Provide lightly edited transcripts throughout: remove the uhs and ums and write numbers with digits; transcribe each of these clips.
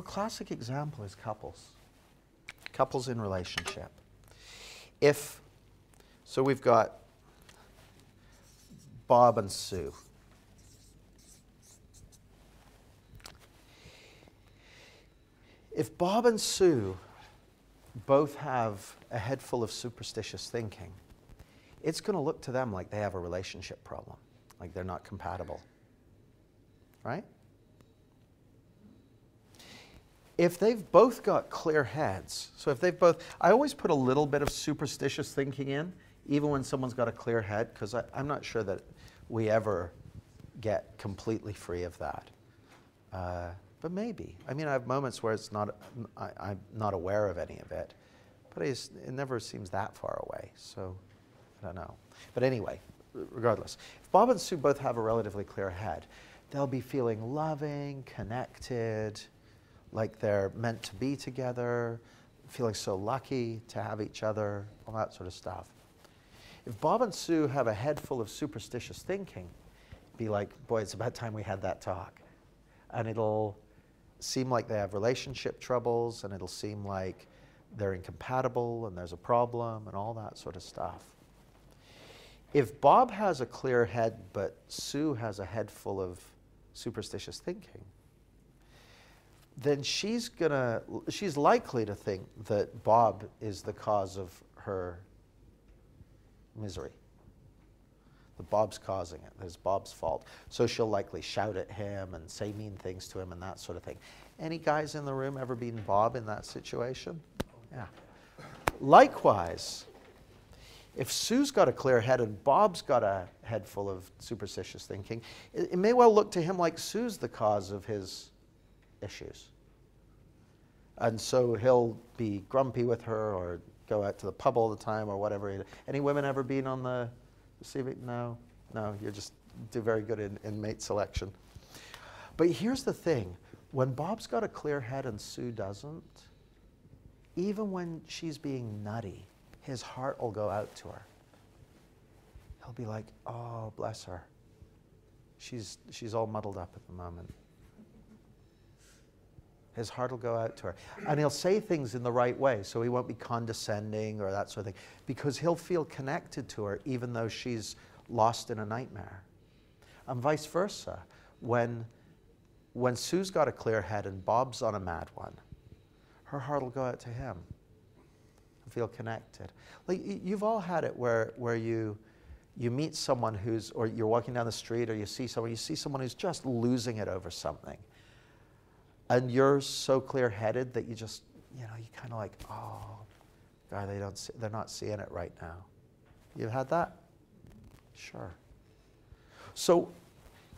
classic example is couples. Couples in relationship. So we've got Bob and Sue. If Bob and Sue both have a head full of superstitious thinking, it's going to look to them like they have a relationship problem, like they're not compatible. Right? If they've both got clear heads, so if they've both, I always put a little bit of superstitious thinking in, even when someone's got a clear head, because I'm not sure that we ever get completely free of that. But maybe. I mean, I have moments where it's not, I'm not aware of any of it, but it never seems that far away, so I don't know. But anyway, regardless, if Bob and Sue both have a relatively clear head, they'll be feeling loving, connected, like they're meant to be together, feeling so lucky to have each other, all that sort of stuff. If Bob and Sue have a head full of superstitious thinking, be like, boy, it's about time we had that talk. And it'll seem like they have relationship troubles, and it'll seem like they're incompatible and there's a problem and all that sort of stuff. If Bob has a clear head, but Sue has a head full of superstitious thinking, then she's likely to think that Bob is the cause of her misery. That Bob's causing it, that it's Bob's fault. So she'll likely shout at him and say mean things to him and that sort of thing. Any guys in the room ever been Bob in that situation? Yeah. Likewise, if Sue's got a clear head and Bob's got a head full of superstitious thinking, it may well look to him like Sue's the cause of his issues. And so he'll be grumpy with her or go out to the pub all the time or whatever. Any women ever been on the receiving? No, you just do very good in mate selection. But here's the thing. When Bob's got a clear head and Sue doesn't, even when she's being nutty, his heart will go out to her. He'll be like, oh, bless her. She's all muddled up at the moment. His heart will go out to her. And he'll say things in the right way, so he won't be condescending or that sort of thing, because he'll feel connected to her even though she's lost in a nightmare. And vice versa. When Sue's got a clear head and Bob's on a mad one, her heart will go out to him. He'll feel connected. Like, you've all had it where you meet someone who's, or you're walking down the street or you see someone who's just losing it over something. And you're so clear-headed that you just, you kind of like, oh, God, they're not seeing it right now. You've had that? Sure. So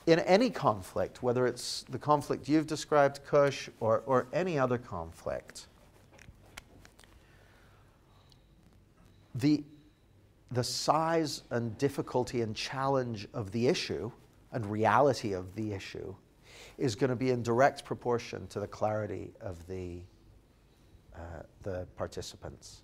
in any conflict, whether it's the conflict you've described, Kush, or any other conflict, the size and difficulty and challenge of the issue and reality of the issue is going to be in direct proportion to the clarity of the participants.